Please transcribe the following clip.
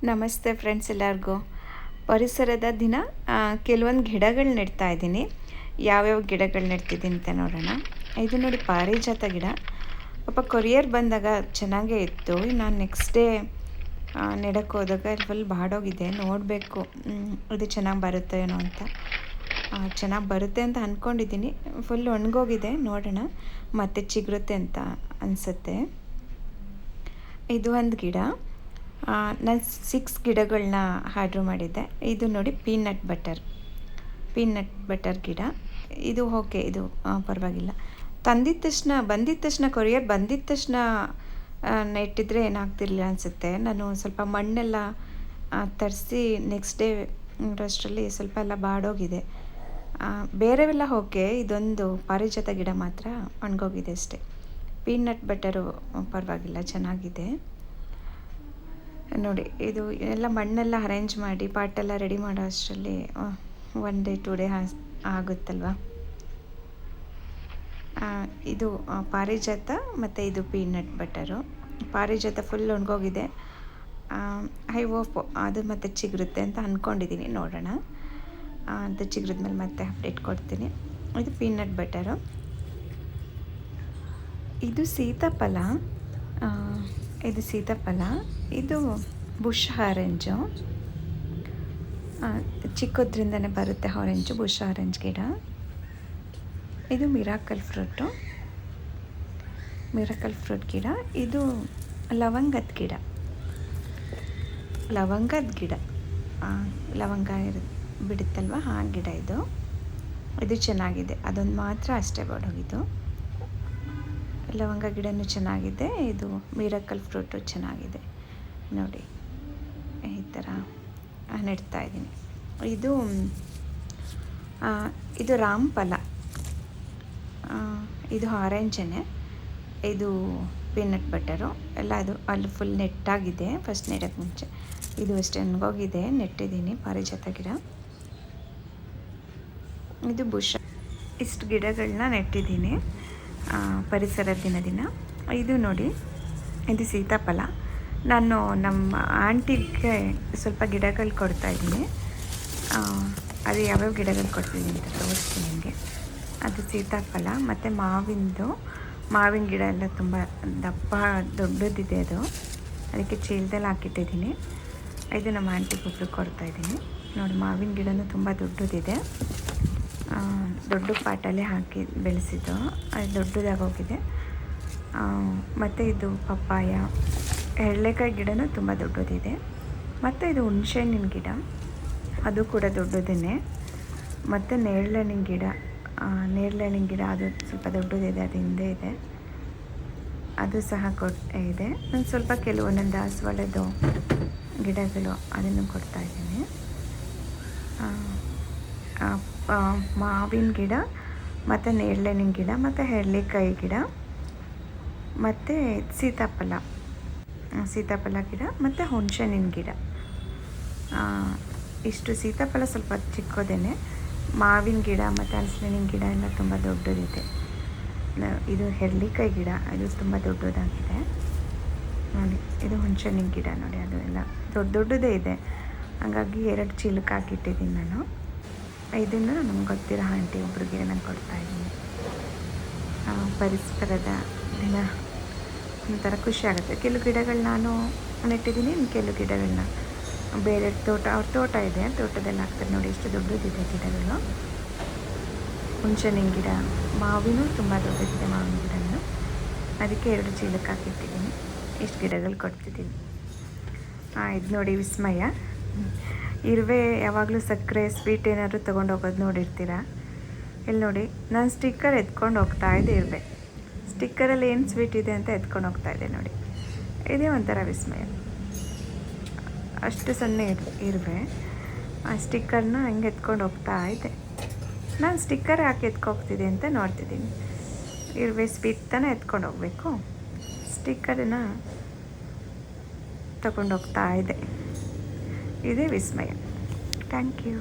ನಮಸ್ತೆ ಫ್ರೆಂಡ್ಸ್ ಎಲ್ಲರಿಗೂ. ಪರಿಸರದ ದಿನ ಕೆಲವೊಂದು ಗಿಡಗಳು ನೆಡ್ತಾ ಇದ್ದೀನಿ. ಯಾವ್ಯಾವ ಗಿಡಗಳು ನೆಡ್ತಿದ್ದೀನಿ ಅಂತ ನೋಡೋಣ. ಇದು ನೋಡಿ ಪಾರಿಜಾತ ಗಿಡ. ಪಾಪ ಕೊರಿಯರ್ ಬಂದಾಗ ಚೆನ್ನಾಗೇ ಇತ್ತು. ನಾನು ನೆಕ್ಸ್ಟ್ ಡೇ ನೆಡಕ್ಕೆ ಹೋದಾಗ ಫುಲ್ ಬಾಡೋಗಿದೆ. ನೋಡಬೇಕು ಇದು ಚೆನ್ನಾಗಿ ಬರುತ್ತೆ ಏನೋ ಅಂತ. ಚೆನ್ನಾಗಿ ಬರುತ್ತೆ ಅಂತ ಅಂದ್ಕೊಂಡಿದ್ದೀನಿ. ಫುಲ್ ಒಣಗೋಗಿದೆ, ನೋಡೋಣ ಮತ್ತೆ ಚಿಗುರುತ್ತೆ ಅಂತ ಅನಿಸುತ್ತೆ. ಇದು ಒಂದು ಗಿಡ. ನಾನು 6 ಗಿಡಗಳನ್ನ ಆರ್ಡ್ರ್ ಮಾಡಿದ್ದೆ. ಇದು ನೋಡಿ ಪೀನಟ್ ಬಟರ್ ಗಿಡ. ಇದು ಓಕೆ, ಇದು ಪರವಾಗಿಲ್ಲ. ಬಂದಿದ್ದ ತಕ್ಷಣ ಕೊರಿಯರ್ ಬಂದಿದ್ದ ತಕ್ಷಣ ನೆಟ್ಟಿದ್ರೆ ಏನಾಗ್ತಿರ್ಲಿಲ್ಲ ಅನಿಸುತ್ತೆ. ನಾನು ಸ್ವಲ್ಪ ಮಣ್ಣೆಲ್ಲ ತರಿಸಿ ನೆಕ್ಸ್ಟ್ ಡೇ ಅಷ್ಟರಲ್ಲಿ ಸ್ವಲ್ಪ ಎಲ್ಲ ಬಾಡೋಗಿದೆ. ಬೇರೆವೆಲ್ಲ ಓಕೆ, ಇದೊಂದು ಪಾರಿಜಾತ ಗಿಡ ಮಾತ್ರ ಒಣಗೋಗಿದೆ ಅಷ್ಟೇ. ಪೀನಟ್ ಬಟರು ಪರವಾಗಿಲ್ಲ, ಚೆನ್ನಾಗಿದೆ ನೋಡಿ. ಇದು ಎಲ್ಲ ಮಣ್ಣೆಲ್ಲ ಅರೇಂಜ್ ಮಾಡಿ ಪಾಟೆಲ್ಲ ರೆಡಿ ಮಾಡೋ ಅಷ್ಟರಲ್ಲಿ 1 ಡೇ 2 ಡೇ ಆಗುತ್ತಲ್ವ. ಇದು ಪಾರಿಜಾತ ಮತ್ತು ಇದು ಪೀನಟ್ ಬಟರು. ಪಾರಿಜಾತ ಫುಲ್ ಒಣಗೋಗಿದೆ. ಐ ಹೋಪ್ ಅದು ಮತ್ತೆ ಚಿಗುರುತ್ತೆ ಅಂತ ಅಂದ್ಕೊಂಡಿದ್ದೀನಿ. ನೋಡೋಣ, ಅದು ಚಿಗುರಿದ್ಮೇಲೆ ಮತ್ತೆ ಅಪ್ಡೇಟ್ ಕೊಡ್ತೀನಿ. ಇದು ಪೀನಟ್ ಬಟರು. ಇದು ಸೀತಾಫಲ. ಇದು ಬುಷ್ ಆರೆಂಜು. ಚಿಕ್ಕದ್ರಿಂದನೇ ಬರುತ್ತೆ ಆರೆಂಜು, ಬುಷ್ ಆರೆಂಜ್ ಗಿಡ. ಇದು ಮಿರಾಕಲ್ ಫ್ರೂಟ್ ಗಿಡ. ಇದು ಲವಂಗದ ಗಿಡ. ಲವಂಗ ಬಿಡುತ್ತಲ್ವ, ಆ ಗಿಡ ಇದು ಚೆನ್ನಾಗಿದೆ. ಅದೊಂದು ಮಾತ್ರ ಅಷ್ಟೇ ಬಾಡೋಗಿದ್ದು. ಲವಂಗ ಗಿಡನೂ ಚೆನ್ನಾಗಿದೆ. ಇದು ಮಿರಾಕಲ್ ಫ್ರೂಟು ಚೆನ್ನಾಗಿದೆ ನೋಡಿ. ಈ ಥರ ನೆಡ್ತಾ ಇದ್ದೀನಿ. ಇದು ರಾಮಫಲ. ಇದು ಆರೆಂಜನೇ. ಇದು ಪೀನಟ್ ಬಟರು ಎಲ್ಲ. ಅದು ಅಲ್ಲಿ ಫುಲ್ ನೆಟ್ಟಾಗಿದೆ ಫಸ್ಟ್ ನೆಡೋಕ್ಕೆ ಮುಂಚೆ. ಇದು ಅಷ್ಟೇ ಒಣಗೋಗಿದೆ, ನೆಟ್ಟಿದ್ದೀನಿ ಪಾರಿಜಾತ ಗಿಡ. ಇದು ಬುಷ್. ಇಷ್ಟು ಗಿಡಗಳನ್ನ ನೆಟ್ಟಿದ್ದೀನಿ ಪರಿಸರ ದಿನ. ಇದು ನೋಡಿ, ಇದು ಸೀತಾಫಲ. ನಾನು ನಮ್ಮ ಆಂಟಿಗೆ ಸ್ವಲ್ಪ ಗಿಡಗಳು ಕೊಡ್ತಾಯಿದ್ದೀನಿ. ಅದು ಯಾವ್ಯಾವ ಗಿಡಗಳು ಕೊಡ್ತೀನಿ ಅಂತ ತೋರಿಸ್ತೀನಿ ನಿಮಗೆ. ಅದು ಸೀತಾಫಲ ಮತ್ತು ಮಾವಿನ ಗಿಡ ಎಲ್ಲ ತುಂಬ ದಪ್ಪ ದೊಡ್ಡದಿದೆ. ಅದಕ್ಕೆ ಚೀಲದಲ್ಲಿ ಹಾಕಿಟ್ಟಿದ್ದೀನಿ. ಇದು ನಮ್ಮ ಆಂಟಿಗೊಬ್ರು ಕೊಡ್ತಾಯಿದ್ದೀನಿ ನೋಡಿ. ಮಾವಿನ ಗಿಡನೂ ತುಂಬ ದೊಡ್ಡದಿದೆ. ದೊಡ್ಡ ಪಾಟಲ್ಲೇ ಹಾಕಿ ಬೆಳೆಸಿದ್ದು, ಅದು ದೊಡ್ಡದಾಗೋಗಿದೆ. ಮತ್ತು ಇದು ಪಪ್ಪಾಯ, ಎಳ್ಳೆಕಾಯಿ ಗಿಡನೂ ತುಂಬ ದೊಡ್ಡದಿದೆ. ಮತ್ತು ಇದು ಹುಣಸೆಹಣ್ಣಿನ ಗಿಡ, ಅದು ಕೂಡ ದೊಡ್ಡದೇ. ಮತ್ತು ನೇರಳೆಹಣ್ಣಿನ ಗಿಡ ಅದು ಸ್ವಲ್ಪ ದೊಡ್ಡದಿದೆ, ಅದು ಹಿಂದೆ ಇದೆ. ಅದು ಸಹ ಇದೆ. ನಾನು ಸ್ವಲ್ಪ ಒಂದೊಂದು ದಾಸವಾಳದ್ದು ಗಿಡಗಳು ಅದನ್ನು ಕೊಡ್ತಾಯಿದ್ದೀನಿ. ಮಾವಿನ ಗಿಡ ಮತ್ತು ನೇರಳೆಹಣ್ಣಿನ ಗಿಡ ಮತ್ತು ಎಳ್ಳೆಕಾಯಿ ಗಿಡ ಮತ್ತು ಸೀತಾಫಲ ಗಿಡ ಮತ್ತು ಹುಣಸೆಹಣ್ಣಿನ ಗಿಡ. ಇಷ್ಟು. ಸೀತಾಫಲ ಸ್ವಲ್ಪ ಚಿಕ್ಕದೇನೆ. ಮಾವಿನ ಗಿಡ ಮತ್ತು ಹಲಸಿನಹಣ್ಣಿನ ಗಿಡ ಎಲ್ಲ ತುಂಬ ದೊಡ್ಡದಿದೆ. ಇದು ಎಳ್ಳೆಕಾಯಿ ಗಿಡ, ಅದು ತುಂಬ ದೊಡ್ಡದಾಗಿದೆ ನೋಡಿ. ಇದು ಹುಣಸೆಹಣ್ಣಿನ ಗಿಡ ನೋಡಿ, ಅದು ಎಲ್ಲ ದೊಡ್ಡದೇ ಇದೆ. ಹಾಗಾಗಿ 2 ಚೀಲಕ್ಕೆ ಹಾಕಿಟ್ಟಿದ್ದೀನಿ ನಾನು. ಇದನ್ನು ನಮ್ಗೆ ಗೊತ್ತಿರೋ ಆಂಟಿ ಒಬ್ರಿಗೆ ನಾನು ಕೊಡ್ತಾಯಿದ್ದೀನಿ. ಪರಿಸರದ ದಿನ ಒಂಥರ ಖುಷಿ ಆಗುತ್ತೆ. ಕೆಲವು ಗಿಡಗಳು ನಾನು ನೆಟ್ಟಿದ್ದೀನಿ, ಕೆಲವು ಗಿಡಗಳನ್ನ ಬೇರೆ ಅವ್ರ ತೋಟ ಇದೆ, ತೋಟದಲ್ಲಿ ಹಾಕ್ತಾರೆ ನೋಡಿ. ಎಷ್ಟು ದೊಡ್ಡದಿದೆ ಗಿಡಗಳು. ಹುಣಸೆಹಣ್ಣಿನ ಗಿಡ, ಮಾವಿನೂ ತುಂಬ ದೊಡ್ಡದಿದೆ ಮಾವಿನ ಗಿಡನೂ. ಅದಕ್ಕೆ 2 ಚೀಲಕ್ಕೆ ಹಾಕಿಟ್ಟಿದ್ದೀನಿ. ಇಷ್ಟು ಗಿಡಗಳು ಕೊಡ್ತಿದ್ದೀನಿ. ಇದು ನೋಡಿ ವಿಸ್ಮಯ. ಇರುವೆ ಯಾವಾಗಲೂ ಸಕ್ಕರೆ ಸ್ವೀಟ್ ಏನಾದರೂ ತೊಗೊಂಡೋಗೋದು ನೋಡಿರ್ತೀರ. ಇಲ್ಲಿ ನೋಡಿ, ನಾನು ಸ್ಟಿಕ್ಕರ್ ಎತ್ಕೊಂಡು ಹೋಗ್ತಾಯಿದ್ದೆ. ಇರುವೆ ಸ್ಟಿಕ್ಕರಲ್ಲಿ ಏನು ಸ್ವೀಟ್ ಇದೆ ಅಂತ ಎತ್ಕೊಂಡು ಹೋಗ್ತಾಯಿದ್ದೆ ನೋಡಿ. ಇದೇ ಒಂಥರ ವಿಸ್ಮಯ. ಅಷ್ಟು ಸಣ್ಣ ಇರುವೆ ಆ ಸ್ಟಿಕ್ಕರ್ನ ಹಂಗೆ ಎತ್ಕೊಂಡು ಹೋಗ್ತಾ ಇದ್ದೆ. ನಾನು ಸ್ಟಿಕ್ಕರ್ ಯಾಕೆ ಎತ್ಕೋಗ್ತಿದ್ದೆ ಅಂತ ನೋಡ್ತಿದ್ದೀನಿ. ಇರುವೆ ಸ್ವೀಟ್ ತಾನೇ ಎತ್ಕೊಂಡು ಹೋಗಬೇಕು, ಸ್ಟಿಕ್ಕರನ್ನು ತಗೊಂಡೋಗ್ತಾ ಇದ್ದೆ. ಇದೇ ವಿಸ್ಮಯ. Thank you.